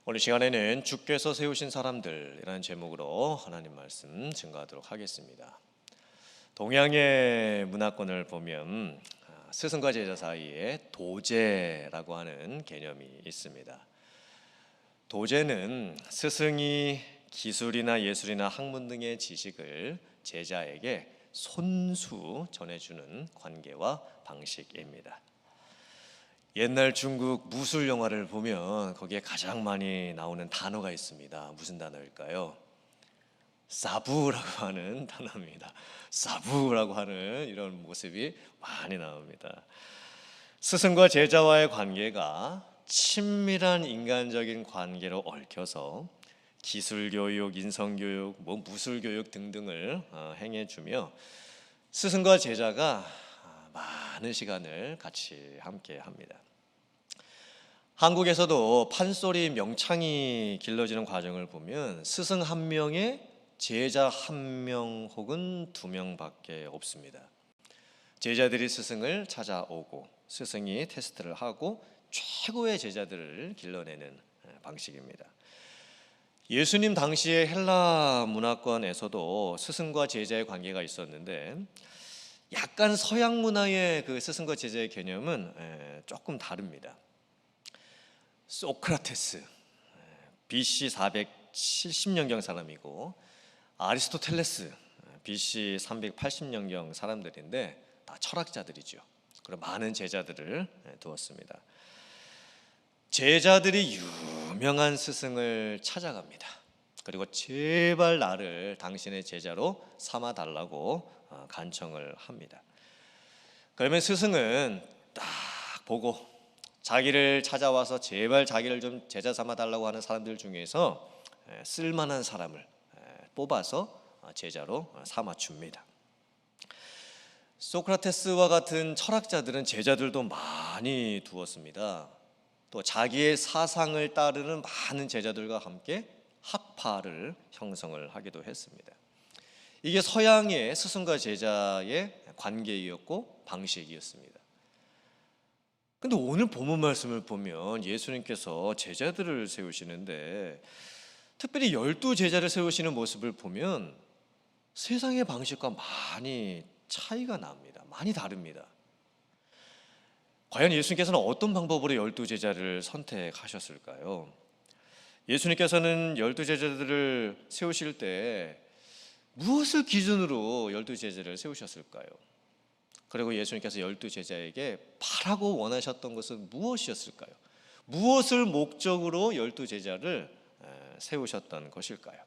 오늘 시간에는 주께서 세우신 사람들이라는 제목으로 하나님 말씀 증거하도록 하겠습니다. 동양의 문화권을 보면 스승과 제자 사이에 도제라고 하는 개념이 있습니다. 도제는 스승이 기술이나 예술이나 학문 등의 지식을 제자에게 손수 전해주는 관계와 방식입니다. 옛날 중국 무술 영화를 보면 거기에 가장 많이 나오는 단어가 있습니다. 무슨 단어일까요? 사부라고 하는 단어입니다. 사부라고 하는 이런 모습이 많이 나옵니다. 스승과 제자와의 관계가 친밀한 인간적인 관계로 얽혀서 기술교육, 인성교육, 무술교육 등등을 행해주며 스승과 제자가 많은 시간을 같이 함께 합니다. 한국에서도 판소리 명창이 길러지는 과정을 보면 스승 한 명에 제자 한 명 혹은 두 명밖에 없습니다. 제자들이 스승을 찾아오고 스승이 테스트를 하고 최고의 제자들을 길러내는 방식입니다. 예수님 당시의 헬라 문화권에서도 스승과 제자의 관계가 있었는데 약간 서양 문화의 그 스승과 제자의 개념은 조금 다릅니다. 소크라테스 BC 470년경 사람이고 아리스토텔레스 BC 380년경 사람들인데 다 철학자들이죠. 그리고 많은 제자들을 두었습니다. 제자들이 유명한 스승을 찾아갑니다. 그리고 제발 나를 당신의 제자로 삼아달라고 간청을 합니다. 그러면 스승은 딱 보고 자기를 찾아와서 제발 자기를 좀 제자 삼아달라고 하는 사람들 중에서 쓸만한 사람을 뽑아서 제자로 삼아줍니다. 소크라테스와 같은 철학자들은 제자들도 많이 두었습니다. 또 자기의 사상을 따르는 많은 제자들과 함께 학파를 형성을 하기도 했습니다. 이게 서양의 스승과 제자의 관계이었고 방식이었습니다. 근데 오늘 본문 말씀을 보면 예수님께서 제자들을 세우시는데 특별히 12 제자를 세우시는 모습을 보면 세상의 방식과 많이 차이가 납니다. 많이 다릅니다. 과연 예수님께서는 어떤 방법으로 12 제자를 선택하셨을까요? 예수님께서는 12 제자들을 세우실 때 무엇을 기준으로 12 제자를 세우셨을까요? 그리고 예수님께서 12 제자에게 바라고 원하셨던 것은 무엇이었을까요? 무엇을 목적으로 12 제자를 세우셨던 것일까요?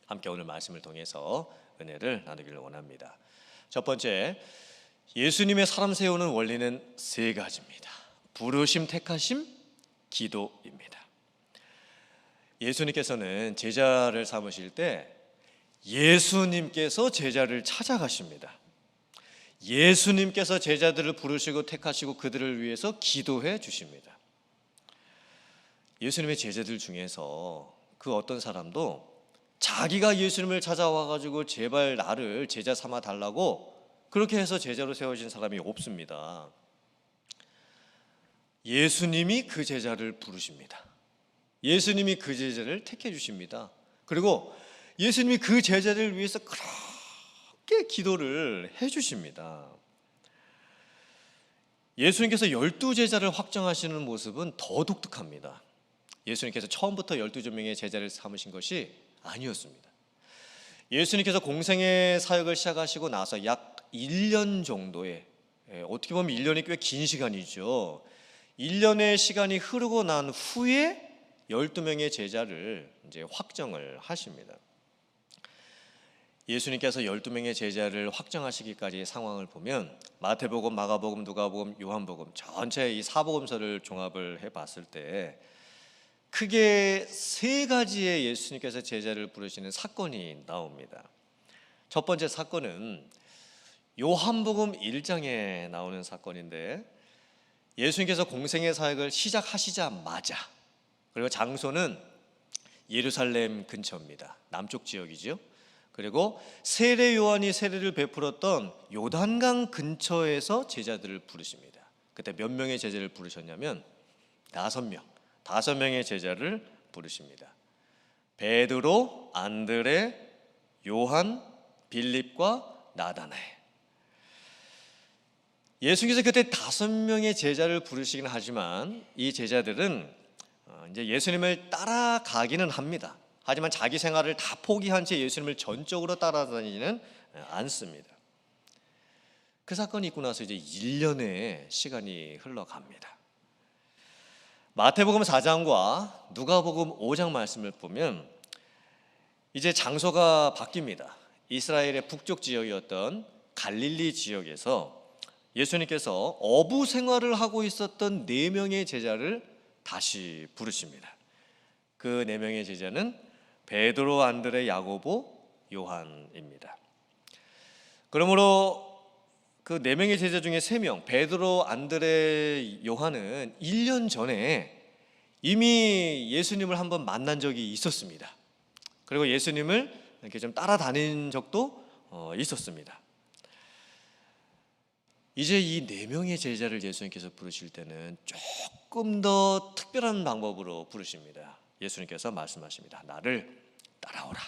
함께 오늘 말씀을 통해서 은혜를 나누기를 원합니다. 첫 번째, 예수님의 사람 세우는 원리는 세 가지입니다. 부르심, 택하심, 기도입니다. 예수님께서는 제자를 삼으실 때 예수님께서 제자를 찾아가십니다. 예수님께서 제자들을 부르시고 택하시고 그들을 위해서 기도해 주십니다. 예수님의 제자들 중에서 그 어떤 사람도 자기가 예수님을 찾아와 가지고 제발 나를 제자 삼아 달라고 그렇게 해서 제자로 세워진 사람이 없습니다. 예수님이 그 제자를 부르십니다. 예수님이 그 제자를 택해 주십니다. 그리고 예수님이 그 제자를 위해서 그렇게 기도를 해 주십니다. 예수님께서 12 제자를 확정하시는 모습은 더 독특합니다. 예수님께서 처음부터 12명의 제자를 삼으신 것이 아니었습니다. 예수님께서 공생의 사역을 시작하시고 나서 약 1년 정도의, 어떻게 보면 1년이 꽤 긴 시간이죠. 1년의 시간이 흐르고 난 후에 12명의 제자를 이제 확정을 하십니다. 예수님께서 12명의 제자를 확정하시기까지의 상황을 보면 마태복음, 마가복음, 누가복음, 요한복음 전체 이 사복음서를 종합을 해봤을 때 크게 세 가지의 예수님께서 제자를 부르시는 사건이 나옵니다. 첫 번째 사건은 요한복음 1장에 나오는 사건인데 예수님께서 공생의 사역을 시작하시자마자, 그리고 장소는 예루살렘 근처입니다. 남쪽 지역이죠. 그리고 세례 요한이 세례를 베풀었던 요단강 근처에서 제자들을 부르십니다. 그때 몇 명의 제자를 부르셨냐면 5명. 5명의 제자를 부르십니다. 베드로, 안드레, 요한, 빌립과 나다나엘. 예수님께서 그때 5명의 제자를 부르시긴 하지만 이 제자들은 이제 예수님을 따라가기는 합니다. 하지만 자기 생활을 다 포기한 채 예수님을 전적으로 따라다니지는 않습니다. 그 사건이 있고 나서 이제 1년의 시간이 흘러갑니다. 마태복음 4장과 누가복음 5장 말씀을 보면 이제 장소가 바뀝니다. 이스라엘의 북쪽 지역이었던 갈릴리 지역에서 예수님께서 어부 생활을 하고 있었던 4명의 제자를 다시 부르십니다. 그 4명의 제자는 베드로, 안드레, 야고보, 요한입니다. 그러므로 그 4명의 제자 중에 3명, 베드로, 안드레, 요한은 1년 전에 이미 예수님을 한번 만난 적이 있었습니다. 그리고 예수님을 이렇게 좀 따라다닌 적도 있었습니다. 이제 이 4명의 제자를 예수님께서 부르실 때는 조금 더 특별한 방법으로 부르십니다. 예수님께서 말씀하십니다. 나를 따라오라.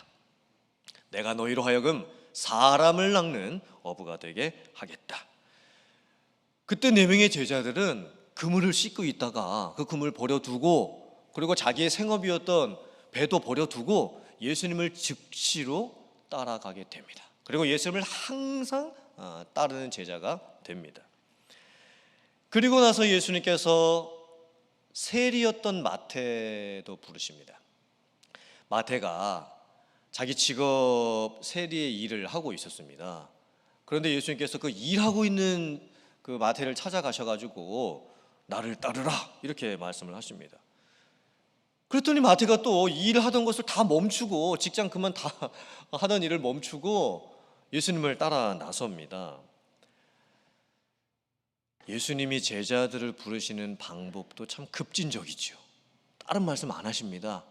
내가 너희로 하여금 사람을 낚는 어부가 되게 하겠다. 그때 4명의 제자들은 그물을 씻고 있다가 그 그물 버려두고 그리고 자기의 생업이었던 배도 버려두고 예수님을 즉시로 따라가게 됩니다. 그리고 예수님을 항상 따르는 제자가 됩니다. 그리고 나서 예수님께서 세리였던 마태도 부르십니다. 마태가 자기 직업 세리의 일을 하고 있었습니다. 그런데 예수님께서 그 일하고 있는 그 마태를 찾아가셔가지고 나를 따르라 이렇게 말씀을 하십니다. 그랬더니 마태가 또 일하던 것을 다 멈추고 직장 그만 다 하던 일을 멈추고 예수님을 따라 나섭니다. 예수님이 제자들을 부르시는 방법도 참 급진적이죠. 다른 말씀 안 하십니다.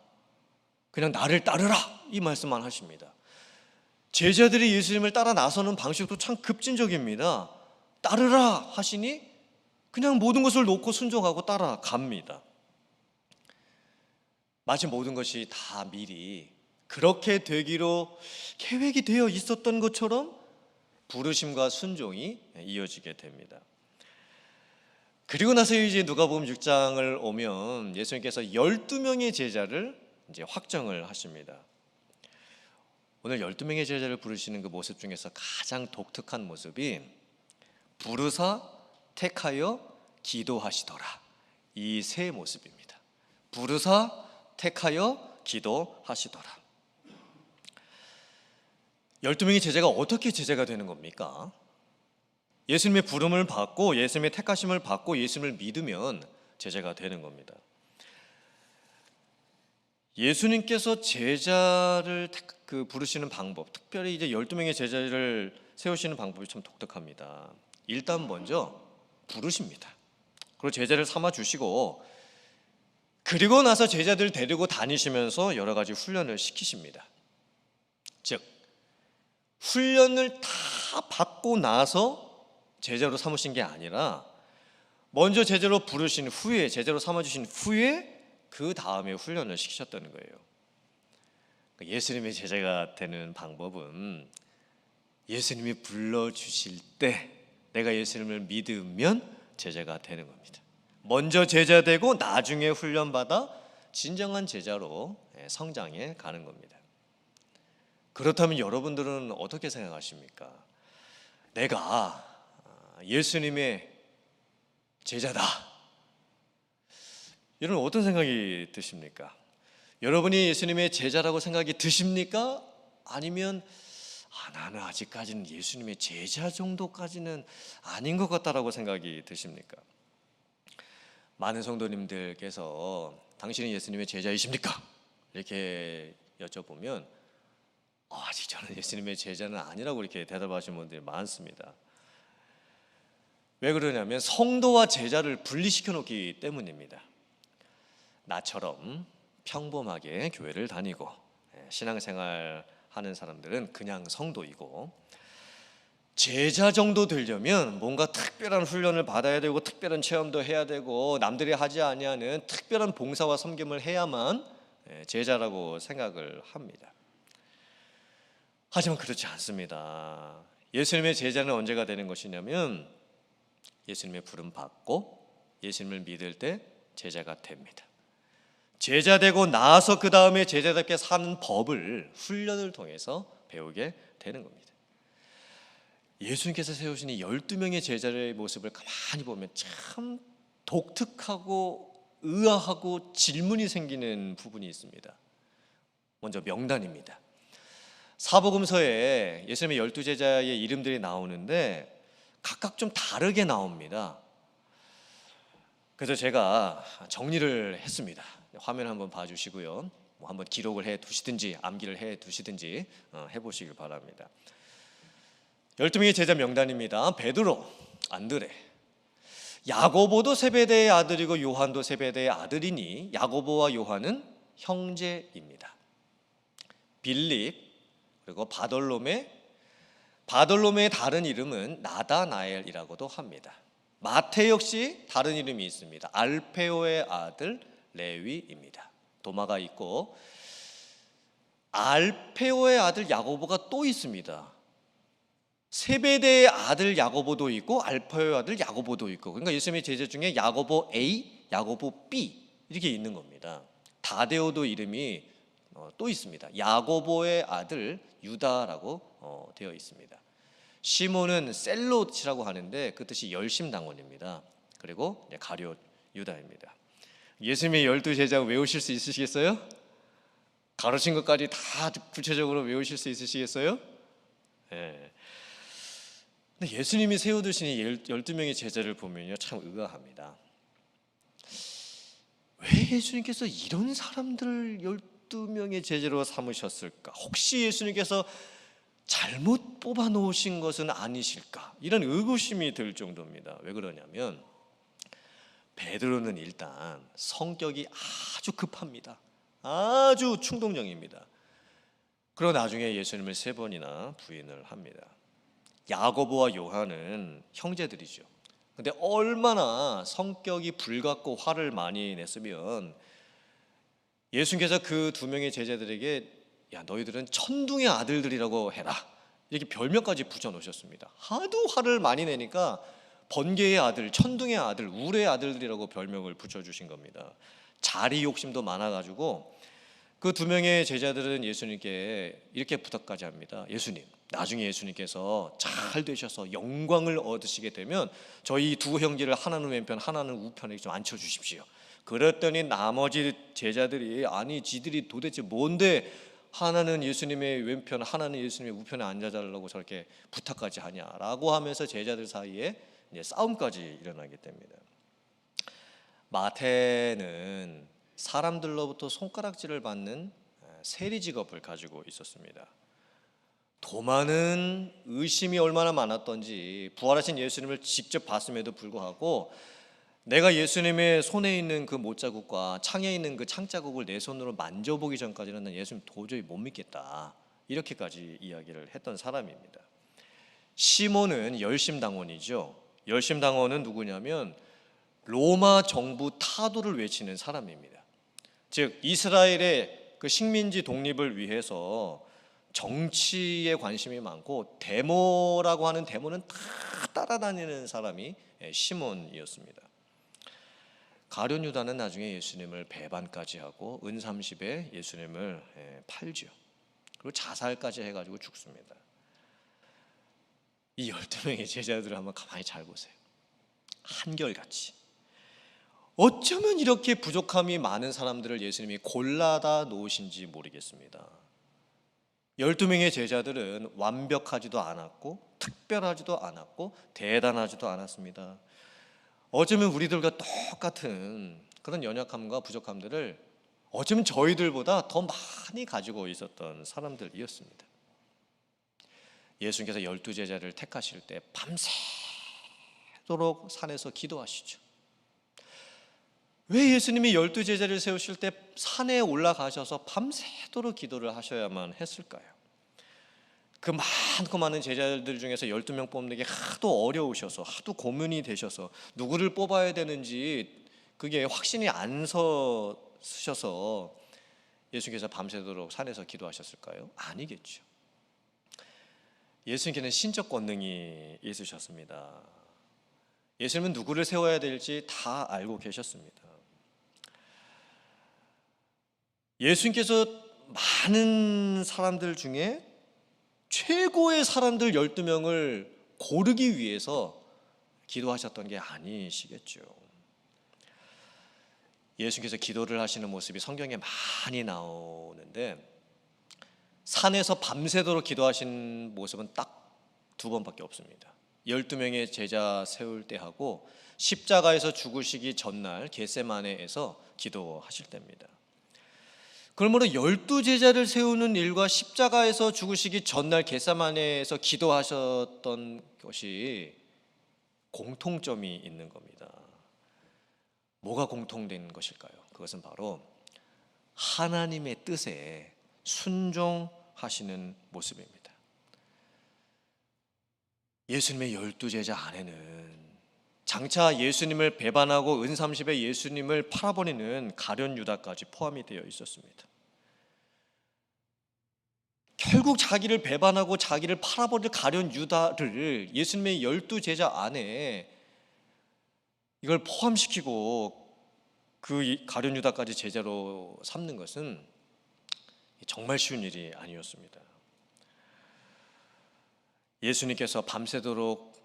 그냥 나를 따르라 이 말씀만 하십니다. 제자들이 예수님을 따라 나서는 방식도 참 급진적입니다. 따르라 하시니 그냥 모든 것을 놓고 순종하고 따라갑니다. 마치 모든 것이 다 미리 그렇게 되기로 계획이 되어 있었던 것처럼 부르심과 순종이 이어지게 됩니다. 그리고 나서 이제 누가복음 6장을 오면 예수님께서 12명의 제자를 이제 확정을 하십니다. 오늘 12명의 제자를 부르시는 그 모습 중에서 가장 독특한 모습이 부르사 택하여 기도하시더라. 이 세 모습입니다. 부르사 택하여 기도하시더라. 12명의 제자가 어떻게 제자가 되는 겁니까? 예수님의 부름을 받고 예수님의 택하심을 받고 예수님을 믿으면 제자가 되는 겁니다. 예수님께서 제자를 부르시는 방법, 특별히 이제 12명의 제자를 세우시는 방법이 참 독특합니다. 일단 먼저 부르십니다. 그리고 제자를 삼아 주시고 그리고 나서 제자들 데리고 다니시면서 여러 가지 훈련을 시키십니다. 즉 훈련을 다 받고 나서 제자로 삼으신 게 아니라 먼저 제자로 부르신 후에 제자로 삼아주신 후에 그 다음에 훈련을 시키셨다는 거예요. 예수님의 제자가 되는 방법은 예수님이 불러주실 때 내가 예수님을 믿으면 제자가 되는 겁니다. 먼저 제자 되고 나중에 훈련받아 진정한 제자로 성장해 가는 겁니다. 그렇다면 여러분들은 어떻게 생각하십니까? 내가 예수님의 제자다. 여러분 어떤 생각이 드십니까? 여러분이 예수님의 제자라고 생각이 드십니까? 아니면 나는 아직까지는 예수님의 제자 정도까지는 아닌 것 같다라고 생각이 드십니까? 많은 성도님들께서 당신이 예수님의 제자이십니까? 이렇게 여쭤보면 아직 저는 예수님의 제자는 아니라고 이렇게 대답하시는 분들이 많습니다. 왜 그러냐면 성도와 제자를 분리시켜 놓기 때문입니다. 나처럼 평범하게 교회를 다니고 신앙생활 하는 사람들은 그냥 성도이고 제자 정도 되려면 뭔가 특별한 훈련을 받아야 되고 특별한 체험도 해야 되고 남들이 하지 아니하는 특별한 봉사와 섬김을 해야만 제자라고 생각을 합니다. 하지만 그렇지 않습니다. 예수님의 제자는 언제가 되는 것이냐면 예수님의 부름 받고 예수님을 믿을 때 제자가 됩니다. 제자 되고 나서 그 다음에 제자답게 사는 법을 훈련을 통해서 배우게 되는 겁니다. 예수님께서 세우신 이 12명의 제자의 모습을 가만히 보면 참 독특하고 의아하고 질문이 생기는 부분이 있습니다. 먼저 명단입니다. 사복음서에 예수님의 12제자의 이름들이 나오는데 각각 좀 다르게 나옵니다. 그래서 제가 정리를 했습니다. 화면 한번 봐주시고요. 한번 기록을 해 두시든지 암기를 해 두시든지 해보시길 바랍니다. 12명의 제자 명단입니다. 베드로, 안드레, 야고보도 세베대의 아들이고 요한도 세베대의 아들이니 야고보와 요한은 형제입니다. 빌립, 그리고 바돌로메의 다른 이름은 나다나엘이라고도 합니다. 마태 역시 다른 이름이 있습니다. 알페오의 아들 레위입니다. 도마가 있고 알페오의 아들 야고보가 또 있습니다. 세베대의 아들 야고보도 있고 알페오의 아들 야고보도 있고, 그러니까 예수님의 제자 중에 야고보 A, 야고보 B 이렇게 있는 겁니다. 다데오도 이름이 또 있습니다. 야고보의 아들 유다라고 되어 있습니다. 시몬은 셀롯이라고 하는데 그 뜻이 열심당원입니다. 그리고 가룟 유다입니다. 예수님의 12제자 외우실 수 있으시겠어요? 가르친 것까지 다 구체적으로 외우실 수 있으시겠어요? 네. 근데 예수님이 세워두신 12명의 제자를 보면요 참 의아합니다. 왜 예수님께서 이런 사람들을 12명의 제자로 삼으셨을까? 혹시 예수님께서 잘못 뽑아 놓으신 것은 아니실까? 이런 의구심이 들 정도입니다. 왜 그러냐면 베드로는 일단 성격이 아주 급합니다. 아주 충동적입니다. 그러고 나중에 예수님을 3번이나 부인을 합니다. 야고보와 요한은 형제들이죠. 근데 얼마나 성격이 불같고 화를 많이 냈으면 예수님께서 그 2명의 제자들에게 야 너희들은 천둥의 아들들이라고 해라 이렇게 별명까지 붙여놓으셨습니다. 하도 화를 많이 내니까 번개의 아들, 천둥의 아들, 울의 아들들이라고 별명을 붙여주신 겁니다. 자리 욕심도 많아가지고 그 2명의 제자들은 예수님께 이렇게 부탁까지 합니다. 예수님, 나중에 예수님께서 잘 되셔서 영광을 얻으시게 되면 저희 2 형제를 하나는 왼편 하나는 우편에 좀 앉혀주십시오. 그랬더니 나머지 제자들이 아니 지들이 도대체 뭔데 하나는 예수님의 왼편 하나는 예수님의 우편에 앉아달라고 저렇게 부탁까지 하냐라고 하면서 제자들 사이에 이제 싸움까지 일어나게 됩니다. 마태는 사람들로부터 손가락질을 받는 세리 직업을 가지고 있었습니다. 도마는 의심이 얼마나 많았던지 부활하신 예수님을 직접 봤음에도 불구하고 내가 예수님의 손에 있는 그 못자국과 창에 있는 그 창자국을 내 손으로 만져보기 전까지는 난 예수님 도저히 못 믿겠다 이렇게까지 이야기를 했던 사람입니다. 시몬은 열심당원이죠. 열심당원은 누구냐면 로마 정부 타도를 외치는 사람입니다. 즉 이스라엘의 그 식민지 독립을 위해서 정치에 관심이 많고 데모라고 하는 데모는 다 따라다니는 사람이 시몬이었습니다. 가룟 유다는 나중에 예수님을 배반까지 하고 은30에 예수님을 팔죠. 그리고 자살까지 해가지고 죽습니다. 이 12명의 제자들을 한번 가만히 잘 보세요. 한결같이 어쩌면 이렇게 부족함이 많은 사람들을 예수님이 골라다 놓으신지 모르겠습니다. 12명의 제자들은 완벽하지도 않았고 특별하지도 않았고 대단하지도 않았습니다. 어쩌면 우리들과 똑같은 그런 연약함과 부족함들을 어쩌면 저희들보다 더 많이 가지고 있었던 사람들이었습니다. 예수님께서 12제자를 택하실 때 밤새도록 산에서 기도하시죠. 왜 예수님이 12제자를 세우실 때 산에 올라가셔서 밤새도록 기도를 하셔야만 했을까요? 그 많고 많은 제자들 중에서 12명 뽑는 게 하도 어려우셔서, 하도 고민이 되셔서 누구를 뽑아야 되는지 그게 확신이 안 서셔서 예수님께서 밤새도록 산에서 기도하셨을까요? 아니겠죠. 예수님께는 신적 권능이 있으셨습니다. 예수님은 누구를 세워야 될지 다 알고 계셨습니다. 예수님께서 많은 사람들 중에 최고의 사람들 12명을 고르기 위해서 기도하셨던 게 아니시겠죠. 예수님께서 기도를 하시는 모습이 성경에 많이 나오는데 산에서 밤새도록 기도하신 모습은 딱 두 번밖에 없습니다. 12명의 제자 세울 때 하고 십자가에서 죽으시기 전날 겟세마네에서 기도하실 때입니다. 그러므로 12제자를 세우는 일과 십자가에서 죽으시기 전날 겟세마네에서 기도하셨던 것이 공통점이 있는 겁니다. 뭐가 공통된 것일까요? 그것은 바로 하나님의 뜻에 순종하시는 모습입니다. 예수님의 12제자 안에는 장차 예수님을 배반하고 은삼십에 예수님을 팔아버리는 가룟 유다까지 포함이 되어 있었습니다. 결국 자기를 배반하고 자기를 팔아버릴 가룟 유다를 예수님의 12제자 안에 이걸 포함시키고 그 가룟 유다까지 제자로 삼는 것은 정말 쉬운 일이 아니었습니다. 예수님께서 밤새도록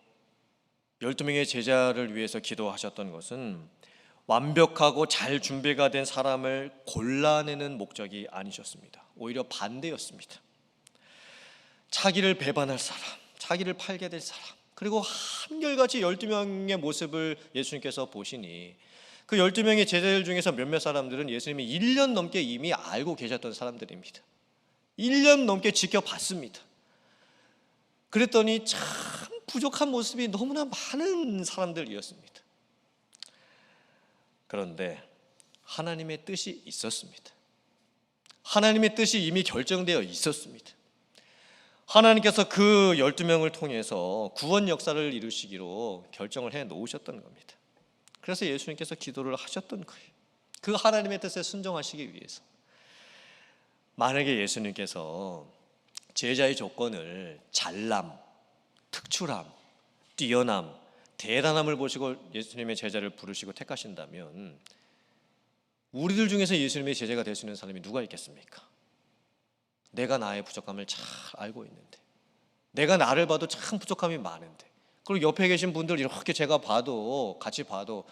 12명의 제자를 위해서 기도하셨던 것은 완벽하고 잘 준비가 된 사람을 골라내는 목적이 아니셨습니다. 오히려 반대였습니다. 자기를 배반할 사람, 자기를 팔게 될 사람, 그리고 한결같이 12명의 모습을 예수님께서 보시니 그 12명의 제자들 중에서 몇몇 사람들은 예수님이 1년 넘게 이미 알고 계셨던 사람들입니다. 1년 넘게 지켜봤습니다. 그랬더니 참 부족한 모습이 너무나 많은 사람들이었습니다. 그런데 하나님의 뜻이 있었습니다. 하나님의 뜻이 이미 결정되어 있었습니다. 하나님께서 그 12명을 통해서 구원 역사를 이루시기로 결정을 해 놓으셨던 겁니다. 그래서 예수님께서 기도를 하셨던 거예요. 그 하나님의 뜻에 순종하시기 위해서. 만약에 예수님께서 제자의 조건을 잘남, 특출함, 뛰어남, 대단함을 보시고 예수님의 제자를 부르시고 택하신다면 우리들 중에서 예수님의 제자가 될 수 있는 사람이 누가 있겠습니까? 내가 나의 부족함을 잘 알고 있는데, 내가 나를 봐도 참 부족함이 많은데, 그리고 옆에 계신 분들 이렇게 제가 봐도, 같이 봐도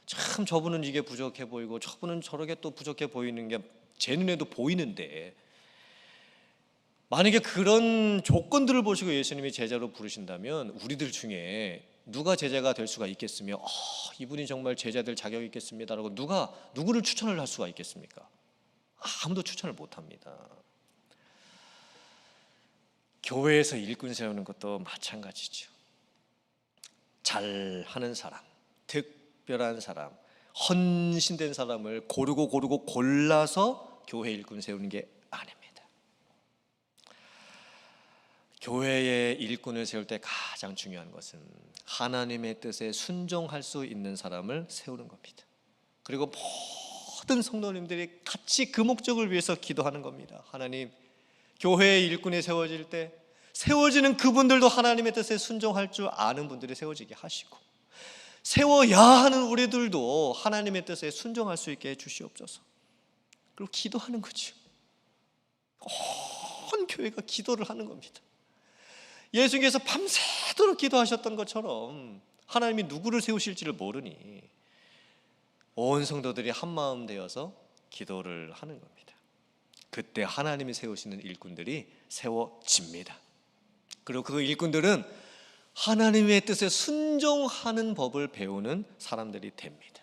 참 저분은 이게 부족해 보이고 저분은 저렇게 또 부족해 보이는 게 제 눈에도 보이는데, 만약에 그런 조건들을 보시고 예수님이 제자로 부르신다면 우리들 중에 누가 제자가 될 수가 있겠으며 이분이 정말 제자될 자격이 있겠습니다라고 누구를 추천을 할 수가 있겠습니까? 아무도 추천을 못합니다. 교회에서 일꾼 세우는 것도 마찬가지죠. 잘하는 사람, 특별한 사람, 헌신된 사람을 고르고 골라서 교회 일꾼 세우는 게 아닙니다. 교회의 일꾼을 세울 때 가장 중요한 것은 하나님의 뜻에 순종할 수 있는 사람을 세우는 겁니다. 그리고 모든 성도님들이 같이 그 목적을 위해서 기도하는 겁니다. 하나님, 교회의 일꾼이 세워질 때 세워지는 그분들도 하나님의 뜻에 순종할 줄 아는 분들이 세워지게 하시고, 세워야 하는 우리들도 하나님의 뜻에 순종할 수 있게 해주시옵소서. 그리고 기도하는 거죠. 온 교회가 기도를 하는 겁니다. 예수님께서 밤새도록 기도하셨던 것처럼 하나님이 누구를 세우실지를 모르니 온 성도들이 한마음 되어서 기도를 하는 겁니다. 그때 하나님이 세우시는 일꾼들이 세워집니다. 그리고 그 일꾼들은 하나님의 뜻에 순종하는 법을 배우는 사람들이 됩니다.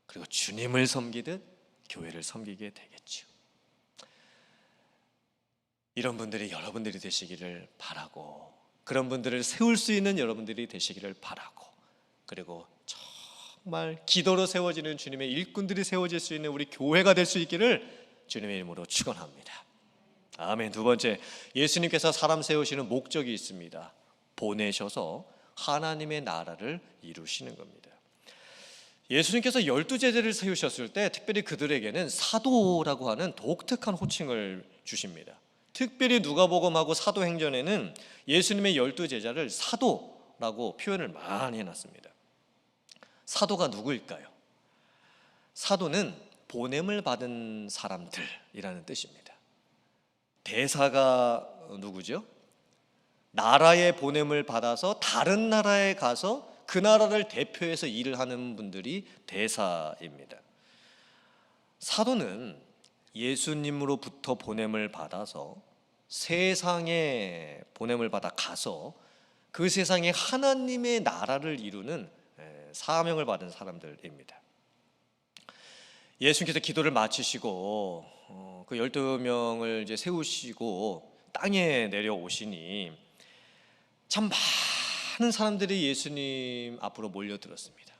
그리고 주님을 섬기듯 교회를 섬기게 되겠죠. 이런 분들이 여러분들이 되시기를 바라고, 그런 분들을 세울 수 있는 여러분들이 되시기를 바라고, 그리고 정말 기도로 세워지는 주님의 일꾼들이 세워질 수 있는 우리 교회가 될 수 있기를 주님의 이름으로 축원합니다. 아멘. 두 번째, 예수님께서 사람 세우시는 목적이 있습니다. 보내셔서 하나님의 나라를 이루시는 겁니다. 예수님께서 12제자를 세우셨을 때 특별히 그들에게는 사도라고 하는 독특한 호칭을 주십니다. 특별히 누가복음하고 사도행전에는 예수님의 12제자를 사도라고 표현을 많이 해놨습니다. 사도가 누구일까요? 사도는 보냄을 받은 사람들이라는 뜻입니다. 대사가 누구죠? 나라의 보냄을 받아서 다른 나라에 가서 그 나라를 대표해서 일을 하는 분들이 대사입니다. 사도는 예수님으로부터 보냄을 받아서 세상에 보냄을 받아 가서 그 세상에 하나님의 나라를 이루는 사명을 받은 사람들입니다. 예수님께서 기도를 마치시고 그 12명을 이제 세우시고 땅에 내려오시니 참 많은 사람들이 예수님 앞으로 몰려들었습니다.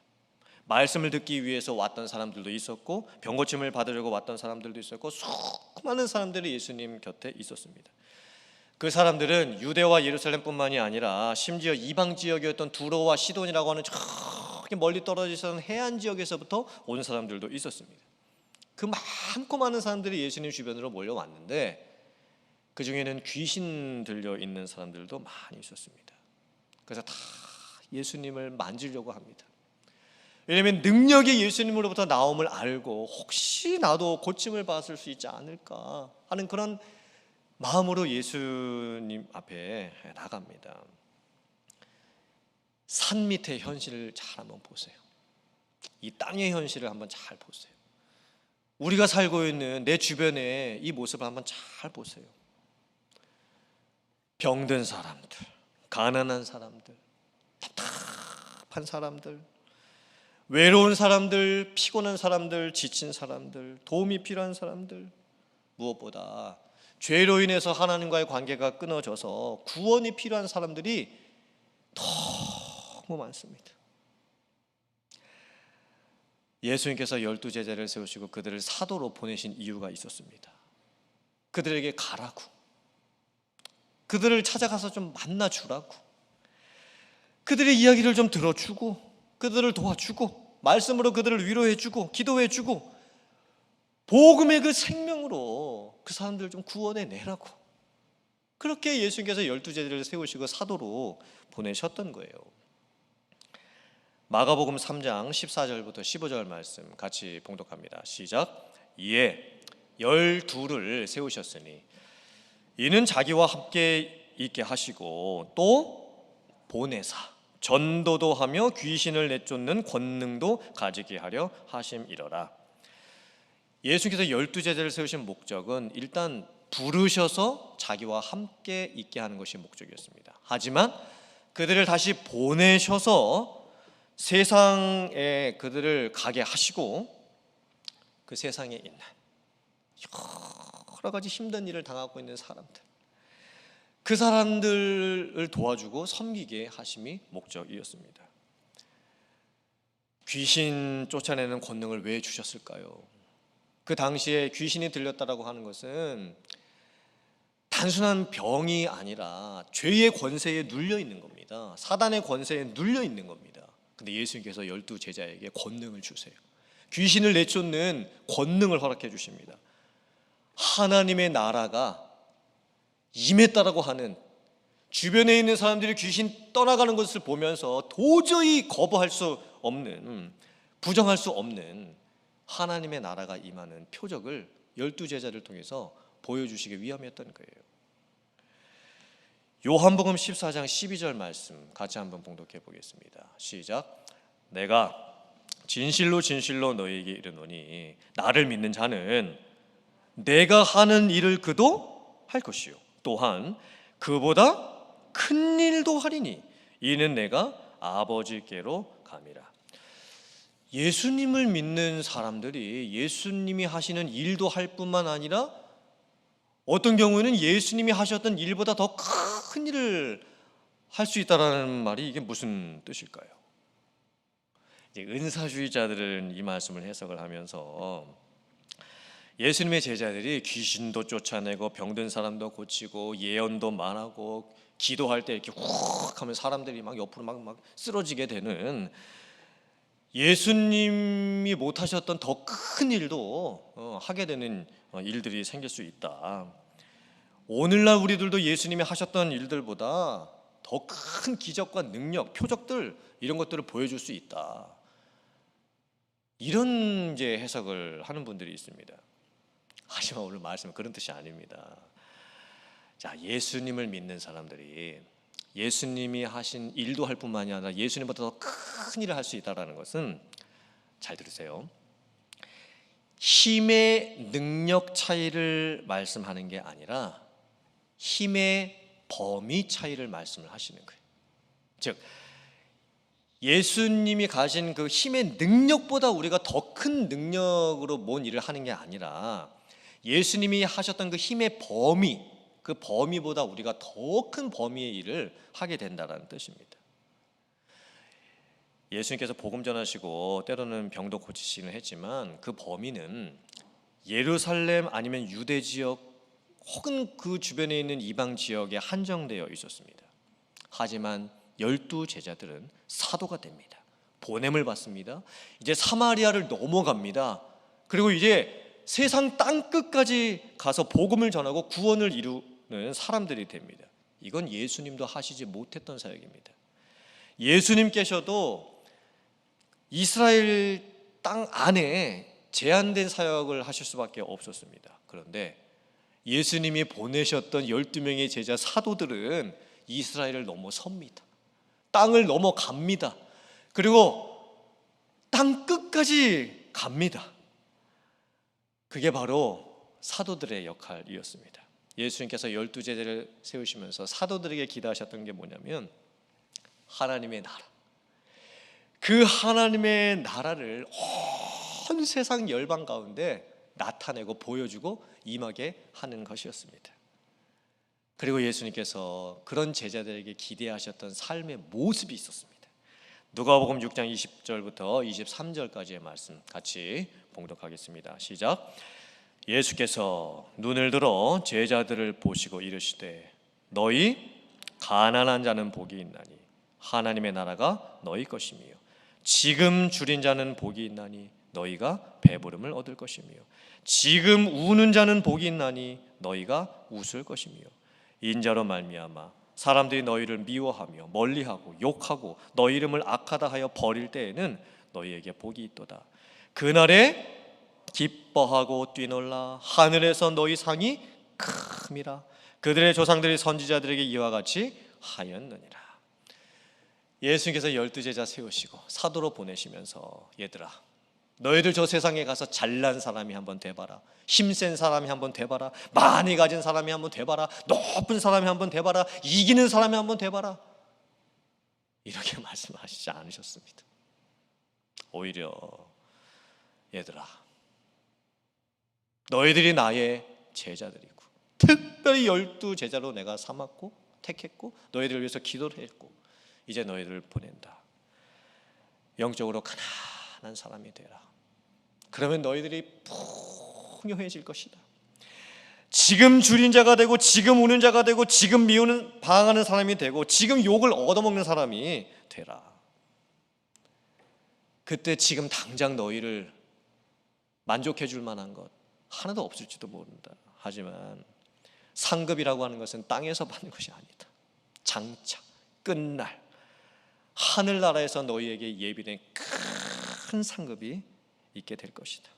말씀을 듣기 위해서 왔던 사람들도 있었고 병고침을 받으려고 왔던 사람들도 있었고 수많은 사람들이 예수님 곁에 있었습니다. 그 사람들은 유대와 예루살렘뿐만이 아니라 심지어 이방 지역이었던 두로와 시돈이라고 하는 저기 멀리 떨어져 있었던 해안 지역에서부터 온 사람들도 있었습니다. 그 많고 많은 사람들이 예수님 주변으로 몰려왔는데 그 중에는 귀신 들려 있는 사람들도 많이 있었습니다. 그래서 다 예수님을 만지려고 합니다. 왜냐하면 능력이 예수님으로부터 나옴을 알고 혹시 나도 고침을 받을 수 있지 않을까 하는 그런 마음으로 예수님 앞에 나갑니다. 산 밑의 현실을 잘 한번 보세요. 이 땅의 현실을 한번 잘 보세요. 우리가 살고 있는 내 주변의 이 모습을 한번 잘 보세요. 병든 사람들, 가난한 사람들, 답답한 사람들, 외로운 사람들, 피곤한 사람들, 지친 사람들, 도움이 필요한 사람들, 무엇보다 죄로 인해서 하나님과의 관계가 끊어져서 구원이 필요한 사람들이 너무 많습니다. 예수님께서 12제자를 세우시고 그들을 사도로 보내신 이유가 있었습니다. 그들에게 가라고, 그들을 찾아가서 좀 만나주라고, 그들의 이야기를 좀 들어주고 그들을 도와주고 말씀으로 그들을 위로해주고 기도해주고 복음의 그 생명으로 그 사람들을 좀 구원해내라고, 그렇게 예수님께서 12제자를 세우시고 사도로 보내셨던 거예요. 마가복음 3장 14절부터 15절 말씀 같이 봉독합니다. 시작. 이에 12를 세우셨으니 이는 자기와 함께 있게 하시고 또 보내사 전도도 하며 귀신을 내쫓는 권능도 가지게 하려 하심이러라. 예수님께서 12제자를 세우신 목적은 일단 부르셔서 자기와 함께 있게 하는 것이 목적이었습니다. 하지만 그들을 다시 보내셔서 세상에 그들을 가게 하시고 그 세상에 있는 여러 가지 힘든 일을 당하고 있는 사람들, 그 사람들을 도와주고 섬기게 하심이 목적이었습니다. 귀신 쫓아내는 권능을 왜 주셨을까요? 그 당시에 귀신이 들렸다라고 하는 것은 단순한 병이 아니라 죄의 권세에 눌려 있는 겁니다. 사단의 권세에 눌려 있는 겁니다. 근데 예수님께서 12제자에게 권능을 주세요. 귀신을 내쫓는 권능을 허락해 주십니다. 하나님의 나라가 임했다라고 하는, 주변에 있는 사람들이 귀신 떠나가는 것을 보면서 도저히 거부할 수 없는, 부정할 수 없는 하나님의 나라가 임하는 표적을 12제자를 통해서 보여주시기 위함이었던 거예요. 요한복음 14장 12절 말씀 같이 한번 봉독해 보겠습니다. 시작. 내가 진실로 진실로 너희에게 이르노니 나를 믿는 자는 내가 하는 일을 그도 할 것이요 또한 그보다 큰 일도 하리니 이는 내가 아버지께로 감이라. 예수님을 믿는 사람들이 예수님이 하시는 일도 할 뿐만 아니라 어떤 경우에는 예수님이 하셨던 일보다 더 큰 일을 할 수 있다라는 말이 이게 무슨 뜻일까요? 이제 은사주의자들은 이 말씀을 해석을 하면서 예수님의 제자들이 귀신도 쫓아내고 병든 사람도 고치고 예언도 말하고 기도할 때 이렇게 훅 하면 사람들이 막 옆으로 막 쓰러지게 되는, 예수님이 못하셨던 더 큰 일도 하게 되는 일들이 생길 수 있다. 오늘날 우리들도 예수님이 하셨던 일들보다 더 큰 기적과 능력, 표적들, 이런 것들을 보여줄 수 있다. 이런 이제 해석을 하는 분들이 있습니다. 하지만 오늘 말씀은 그런 뜻이 아닙니다. 자, 예수님을 믿는 사람들이 예수님이 하신 일도 할 뿐만이 아니라 예수님보다 더 큰 일을 할 수 있다는 것은, 잘 들으세요, 힘의 능력 차이를 말씀하는 게 아니라 힘의 범위 차이를 말씀을 하시는 거예요. 즉, 예수님이 가진 그 힘의 능력보다 우리가 더 큰 능력으로 뭔 일을 하는 게 아니라 예수님이 하셨던 그 힘의 범위, 그 범위보다 우리가 더 큰 범위의 일을 하게 된다는 뜻입니다. 예수님께서 복음 전하시고 때로는 병도 고치시기는 했지만 그 범위는 예루살렘 아니면 유대 지역 혹은 그 주변에 있는 이방 지역에 한정되어 있었습니다. 하지만 12 제자들은 사도가 됩니다. 보냄을 받습니다. 이제 사마리아를 넘어갑니다. 그리고 이제 세상 땅끝까지 가서 복음을 전하고 구원을 이루는 사람들이 됩니다. 이건 예수님도 하시지 못했던 사역입니다. 예수님께서도 이스라엘 땅 안에 제한된 사역을 하실 수밖에 없었습니다. 그런데 예수님이 보내셨던 12명의 제자 사도들은 이스라엘을 넘어섭니다. 땅을 넘어갑니다. 그리고 땅 끝까지 갑니다. 그게 바로 사도들의 역할이었습니다. 예수님께서 12 제자를 세우시면서 사도들에게 기도하셨던 게 뭐냐면 하나님의 나라, 그 하나님의 나라를 온 세상 열방 가운데 나타내고 보여주고 임하게 하는 것이었습니다. 그리고 예수님께서 그런 제자들에게 기대하셨던 삶의 모습이 있었습니다. 누가복음 6장 20절부터 23절까지의 말씀 같이 봉독하겠습니다. 시작. 예수께서 눈을 들어 제자들을 보시고 이르시되 너희 가난한 자는 복이 있나니 하나님의 나라가 너희 것이며 지금 줄인 자는 복이 있나니 너희가 배부름을 얻을 것이며 지금 우는 자는 복이 있나니 너희가 웃을 것이며 인자로 말미암아 사람들이 너희를 미워하며 멀리하고 욕하고 너희 이름을 악하다 하여 버릴 때에는 너희에게 복이 있도다. 그날에 기뻐하고 뛰놀라 하늘에서 너희 상이 큼이라. 그들의 조상들이 선지자들에게 이와 같이 하였느니라. 예수님께서 12 제자 세우시고 사도로 보내시면서 얘들아, 너희들 저 세상에 가서 잘난 사람이 한번 돼봐라, 힘센 사람이 한번 돼봐라, 많이 가진 사람이 한번 돼봐라, 높은 사람이 한번 돼봐라, 이기는 사람이 한번 돼봐라, 이렇게 말씀하시지 않으셨습니다. 오히려 얘들아, 너희들이 나의 제자들이고 특별히 12 제자로 내가 삼았고 택했고 너희들을 위해서 기도를 했고 이제 너희들을 보낸다. 영적으로 가난한 사람이 되라. 그러면 너희들이 풍요해질 것이다. 지금 줄인 자가 되고 지금 우는 자가 되고 지금 미우는 방황하는 사람이 되고 지금 욕을 얻어먹는 사람이 되라. 그때 지금 당장 너희를 만족해 줄 만한 것 하나도 없을지도 모른다. 하지만 상급이라고 하는 것은 땅에서 받는 것이 아니다. 장차 끝날 하늘나라에서 너희에게 예비된 큰 상급이 있게 될 것이다.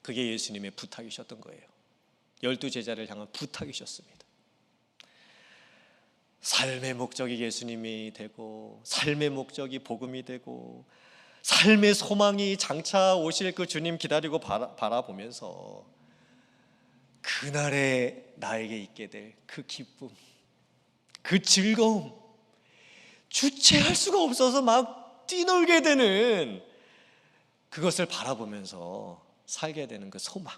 그게 예수님의 부탁이셨던 거예요. 12 제자를 향한 부탁이셨습니다. 삶의 목적이 예수님이 되고 삶의 목적이 복음이 되고 삶의 소망이 장차 오실 그 주님 기다리고 바라보면서 그날에 나에게 있게 될 그 기쁨, 그 즐거움, 주체할 수가 없어서 막 뛰놀게 되는 그것을 바라보면서 살게 되는 그 소망,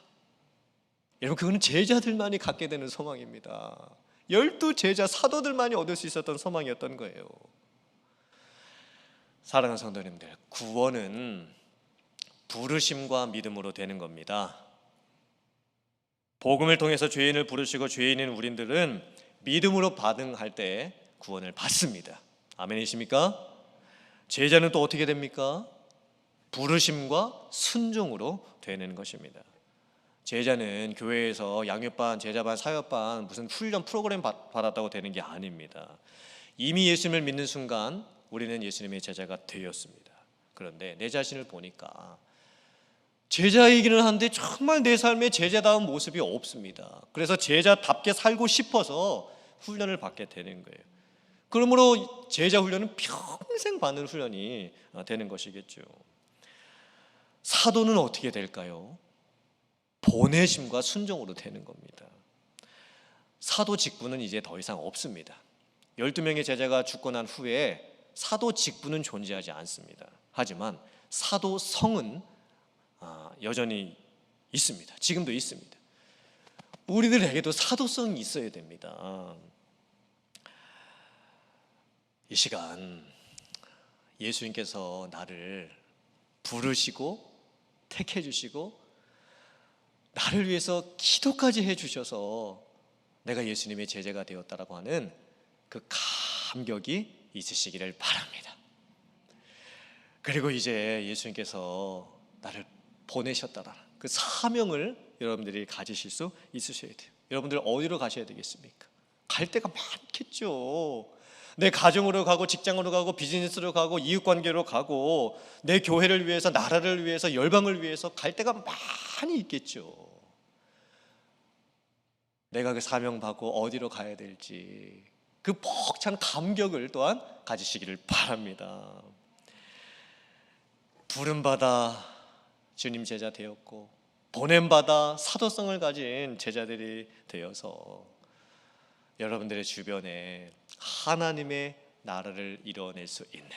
여러분 그거는 제자들만이 갖게 되는 소망입니다. 12 제자 사도들만이 얻을 수 있었던 소망이었던 거예요. 사랑하는 성도님들, 구원은 부르심과 믿음으로 되는 겁니다. 복음을 통해서 죄인을 부르시고 죄인인 우리들은 믿음으로 반응할 때 구원을 받습니다. 아멘이십니까? 제자는 또 어떻게 됩니까? 부르심과 순종으로 되는 것입니다. 제자는 교회에서 양육반, 제자반, 사역반 무슨 훈련 프로그램 받았다고 되는 게 아닙니다. 이미 예수님을 믿는 순간 우리는 예수님의 제자가 되었습니다. 그런데 내 자신을 보니까 제자이기는 한데 정말 내 삶에 제자다운 모습이 없습니다. 그래서 제자답게 살고 싶어서 훈련을 받게 되는 거예요. 그러므로 제자 훈련은 평생 받는 훈련이 되는 것이겠죠. 사도는 어떻게 될까요? 보내심과 순종으로 되는 겁니다. 사도 직분은 이제 더 이상 없습니다. 12명의 제자가 죽고 난 후에 사도 직분은 존재하지 않습니다. 하지만 사도성은 여전히 있습니다. 지금도 있습니다. 우리들에게도 사도성이 있어야 됩니다. 이 시간 예수님께서 나를 부르시고 택해 주시고 나를 위해서 기도까지 해주셔서 내가 예수님의 제자가 되었다라고 하는 그 감격이 있으시기를 바랍니다. 그리고 이제 예수님께서 나를 보내셨다라는 그 사명을 여러분들이 가지실 수 있으셔야 돼요. 여러분들 어디로 가셔야 되겠습니까? 갈 데가 많겠죠. 내 가정으로 가고 직장으로 가고 비즈니스로 가고 이웃관계로 가고 내 교회를 위해서 나라를 위해서 열방을 위해서 갈 데가 많이 있겠죠. 내가 그 사명 받고 어디로 가야 될지 그 벅찬 감격을 또한 가지시기를 바랍니다. 부름받아 주님 제자 되었고 보냄받아 사도성을 가진 제자들이 되어서 여러분들의 주변에 하나님의 나라를 이뤄낼 수 있는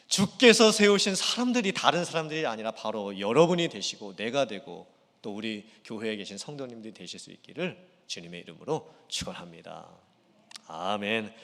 주께서 세우신 사람들이 다른 사람들이 아니라 바로 여러분이 되시고 내가 되고 또 우리 교회에 계신 성도님들이 되실 수 있기를 주님의 이름으로 축원합니다. 아멘.